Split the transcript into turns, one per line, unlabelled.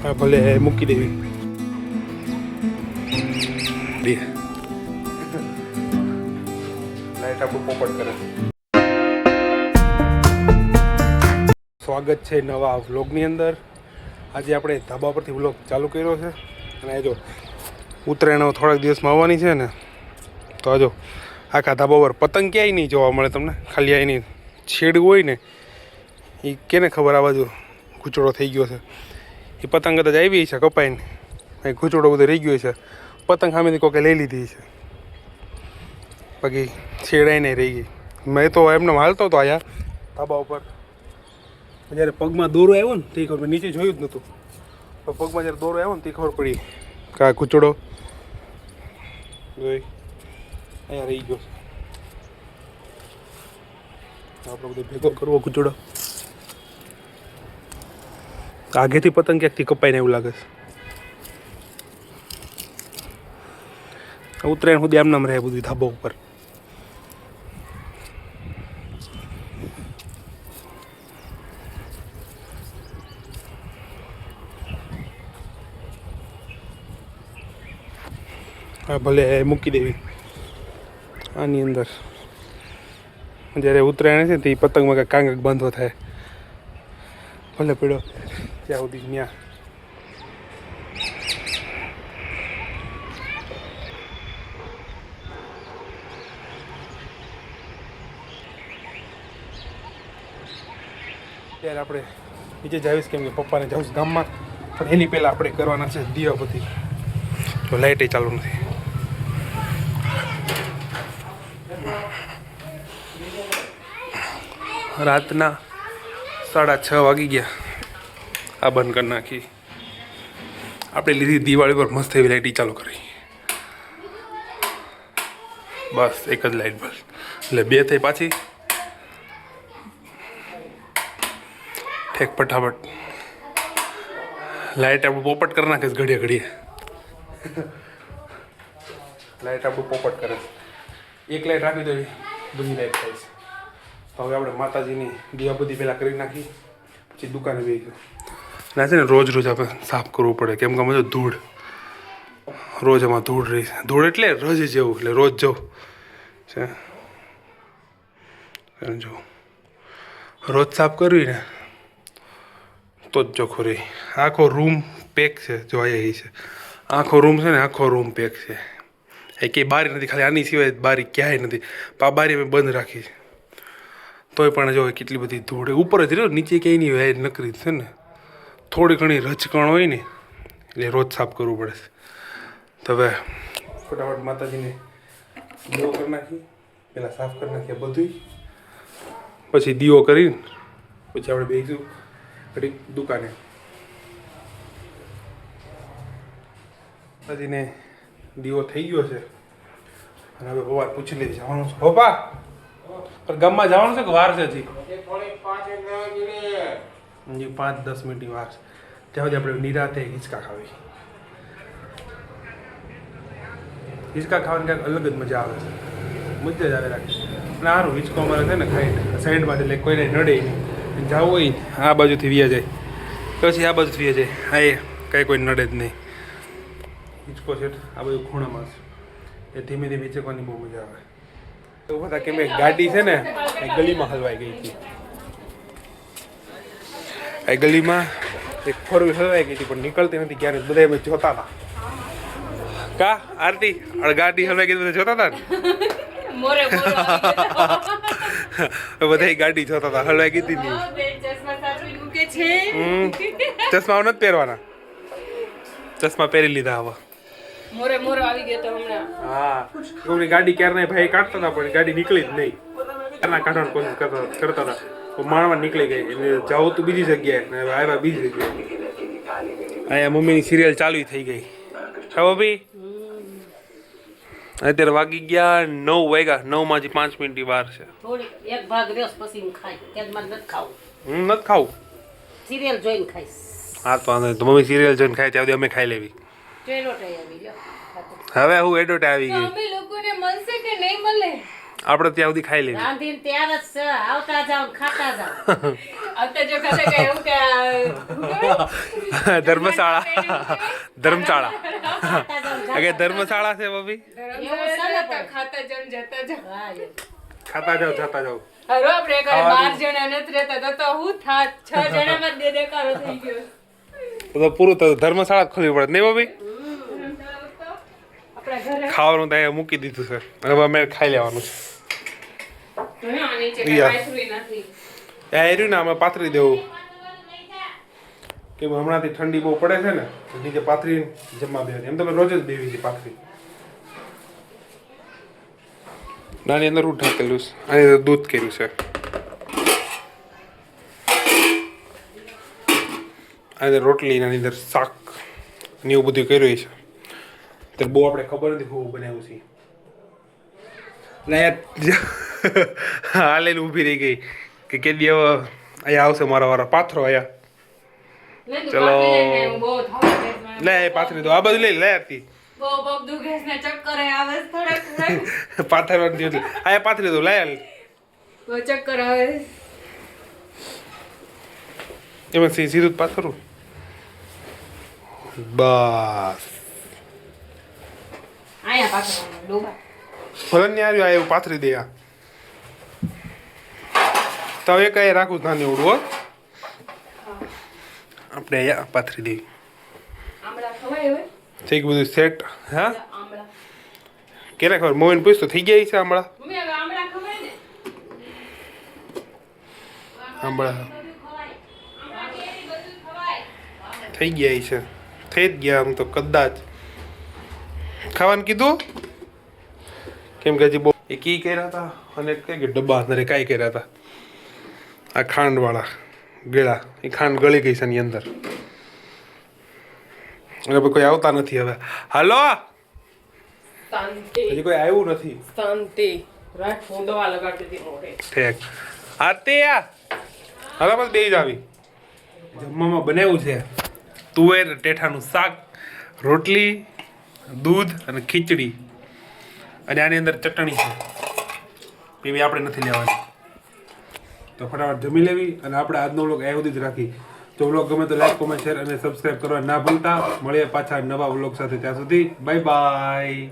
હા ભલે મૂકી દેવી. લાઈટ આપણું પોપટ કરે. સ્વાગત છે નવા વ્લોગની અંદર. આજે આપણે ધાબા પરથી વ્લોગ ચાલુ કર્યો છે અને જો ઉત્તરાયણ થોડાક દિવસમાં આવવાની છે ને, તો જો આખા ધાબા પર પતંગ ક્યાંય નહીં જોવા મળે તમને. ખાલી એની છેડ હોય ને એ કેને ખબર, આ બાજુ ગુચડો થઈ ગયો છે. એ પતંગ કદાચ આવી છે કપાઈને, અહીં ગુચડો બધો રહી ગયો છે. પતંગ સામેથી કોકે લઈ લીધી છે, બાકી છેડાઈ નહીં રહી ગઈ. મેં તો એમને હાલતો હતો આયા ધાબા ઉપર, જ્યારે પગમાં દોરો આવ્યો ને તે ખબર, નીચે જોયું જ નહોતું. તો પગમાં જ્યારે દોરો આવ્યો ને તે ખબર પડી કે આ ગુચડો જોઈ અહીંયા રહી ગયો. આપણે બધો ભેગો કરવો ગુચડો. આગેથી પતંગ ક્યાંકથી કપાઈને એવું લાગે છે. ઉત્તરાયણ સુધી આમ નામ રહે બધું ધાબા ઉપર. હા ભલે મૂકી દેવી આની અંદર. જ્યારે ઉત્તરાયણ છે ને તે પતંગમાં કાંઈક કાંગક બાંધવો થાય, ભલે પડ્યો ત્યાં સુધી ત્યાં. ત્યારે આપણે નીચે જાવીશ, કેમ કે પપ્પાને જાઉં ગામમાં, પણ એની પહેલાં આપણે કરવાના છે દીવાબત્તી. તો લાઇટે ચાલુ નથી. રાતના 6:30 વાગી ગયા. આ બંધ કરી નાખી. આપણે લીધી દિવાળી પર મસ્ત એવી લાઇટ ચાલુ કરી. બસ એક જ લાઇટ બસ, એટલે બે થઈ પાછી ઠેક ફટાફટ. લાઇટ આપણું પોપટ કરી નાખે છે ઘડીએ ઘડીએ. લાઇટ આપણું પોપટ કરે છે. એક લાઇટ રાખી દો બધી લાઇટ થાય છે. તો હવે આપણે માતાજીની દીવાબત્તી પહેલાં કરી નાખી, પછી દુકાને બેસી ગયો. ના છે ને રોજ રોજ આપણે સાફ કરવું પડે, કેમ કે અમે જો ધૂળ રોજ એમાં ધૂળ રહી છે. ધૂળ એટલે રજ જેવું, એટલે રોજ જવું છે. જો રોજ સાફ કરવી ને તો જ ચોખ્ખું રહી. આખો રૂમ પેક છે. જો અહીંયા છે આખો રૂમ છે ને, આખો રૂમ પેક છે. એ કંઈ બારી નથી, ખાલી આની સિવાય બારી ક્યાંય નથી. બારી મેં બંધ રાખી છે તોય પણ જો કેટલી બધી ધૂળ ઉપર જ રહ્યો, નીચે ક્યાંય નહીં હોય. નકરી છે ને થોડી ઘણી રચકણ હોય ને, એટલે રોજ સાફ કરવું પડે છે. તો હવે ફટાફટ માતાજીને દીવો કરી નાખી, પહેલાં સાફ કરી નાખીએ બધું, પછી દીવો કરીને પછી આપણે બેસીશું ઘડી દુકાને. માતાજીને દીવો થઈ ગયો છે અને હવે પપ્પા પૂછી લીધી જવાનું છે. પપ્પા પણ ગામમાં જવાનું છે કે વાર છે? હજી 5-10 મિનિટની વાર છે. ત્યાં સુધી આપણે નિરાતે હિંચકા ખાવી. હિંચકા ખાવાની ક્યાંક અલગ જ મજા આવે છે. મજા જ આવે રાખી. અને સારું હિંચકો અમારે છે ને ખાઈ સાઈડમાં, એટલે કોઈને નડે નહીં. જવું હોય આ બાજુથી વ્યા જાય, પછી આ બાજુથી વ્યા જાય. હા એ કાંઈ કોઈ નડે જ નહીં. હિંચકો છે આ બધું ખૂણામાં છે, એ ધીમે ધીમે હિંચકવાની બહુ મજા આવે. એવું બધા કેમ ગાડી છે ને એ ગલીમાં હલવાઈ ગઈ હતી. એ ગલીમાં એક 4 વ્હીલ હલવાઈ ગઈ હતી, પણ નીકળતી નથી ક્યારે. બધા અમે જોતા હતા. કા આરતી ગાડી હલવાઈ ગઈ બધા જોતા હતા ને? બધા ગાડી જોતા હતા, હલવાઈ ગઈ હતી નહીં. ચશ્મા નથી પહેરવાના, ચશ્મા પહેરી લીધા હવે.
મોરે આવી ગયો તો હમણાં.
હા, એમની ગાડી ક્યારે ભાઈ કાઢતા હતા, પણ ગાડી નીકળી જ નહીં. ક્યારના કાઢવાની કોશિશ કરતા હતા, પણ માણવા નીકળી ગઈ. એટલે જાવ તો બીજી જગ્યાએ ને આવ્યા બીજી જગ્યાએ. અહીંયા મમ્મીની સિરિયલ ચાલુ થઈ ગઈ. હા ભાભી, અત્યારે વાગી ગયા 9 વાગ્યા. 9 માંથી 5 મિનિટની વાર છે.
એક ભાગ રેસ પછી ખાય, ત્યાં મારે નથી ખાવું.
નથી ખાવું,
સિરિયલ જોઈને ખાઈશ.
હા તો મમ્મી સિરિયલ જોઈને ખાય ત્યાં અમે ખાઈ લેવી.
ટ્રેનોટ આવી લ્યો.
હવે હું એડોટ આવી ગઈ.
અમે લોકોને મળશે કે નહીં મળે?
આપણે ત્યાં સુધી ખાઈ લેવી
રાંધીને તૈયાર જ છે આવતા જાવ ને ખાતા જાવ
ધર્મશાળા ધર્મશાળા
ખાતા જાવ ને
અગે ધર્મશાળા છે ભાભી
એવું છે ને પણ.
ખાતા જાવ જતા જાવ
હા, એવું.
ખાતા જાવ જતા જાવ
હરો આપણે ઘરે 12 જણા નથી રહેતા તો હું થાત 6 જણામાં જ દેખાડો થઈ ગયો
તો પૂરું થયું ધર્મશાળા જ ખોલવી પડે નહીં ભાભી
આપણા ઘરે
ખાવાનું તો અહીંયા મૂકી દીધું છે હવે અમે ખાઈ લેવાનું છે
હા નીચે
યા.
કાંઈ નથી
એ રહ્યું ને અમે પાથરી દેવું કે હમણાંથી ઠંડી બહુ પડે છે ને તો નીચે પાથરી જમવા બેસી એમ તો અમે રોજ જ બેવી છે પાથરી નાની અંદર હું ઢાંકેલું છે આની અંદર દૂધ કર્યું છે આની અંદર રોટલી આની અંદર શાક ને એવું બધું કર્યું છે તો બહુ આપણે ખબર નથી હું બનાવ્યું છે ને હાલે ઊભી રહી ગઈ કે કેદી હવે અહીંયા આવશે મારા વાળા પાથરો અહીંયા ચલો.
બહુ થાક
લે એ પાથરી દો આ બધું લઈ લે હતી
બહુ પગ દુખે છે ને ચક્કર આવે છે થોડાક
પાથરવાની હતી આ પાથરી દો લે
બહુ ચક્કર આવે છે.
એમાં સીધું જ પાથરું બસ
અહીંયા પાછળ ડોબા
ભલે ને આવ્યું આ એવું પાથરી દે આ તો હવે કઈ રાખું નાની ઉડવું હો આપણે અહીંયા પાથરી દઈએ
આમળા ખવાય હોય
થઈ ગયું બધું સેટ હા
આમળા
કેને ખબર મોહન પૂછ તો થઈ ગયા છે હમણાં
મમ્મી હવે આમળા ખવાય ને
હમણાં
બધું ખવાય
થઈ ગયા છે થઈ જ ગયા આમ તો કદાચ ખાવાનું કીધું કેમ કે હજી બહુ એ કી કર્યા હતા અને કઈ કે ડબ્બા અંદર કાંઈ કર્યા હતા આ ખાંડવાળા ગળા એ ખાંડ ગળી ગઈ છે એની અંદર અને પછી કોઈ આવતા નથી હવે હાલો
શાંતિ
હજી કોઈ આવ્યું નથી
શાંતિ રાત ફોંદવા લગાડતી હતી મોઢે
ઠેક આતે હવે બસ બે જ આવી જમવામાં બનાવ્યું છે તુવેર ટેઠાનું શાક રોટલી દૂધ અને ખીચડી અને આની અંદર ચટણી છે એવી આપણે નથી લેવાની તો ફટાફટ જમી લેવી અને આપણે આજનો વ્લોગ આ સુધી જ રાખી જો વ્લોગ ગમે તો લાઈક કોમેન્ટ શેર અને સબસ્ક્રાઈબ કરવા ના ભૂલતા મળીએ પાછા નવા વ્લોગ સાથે ત્યાં સુધી બાય બાય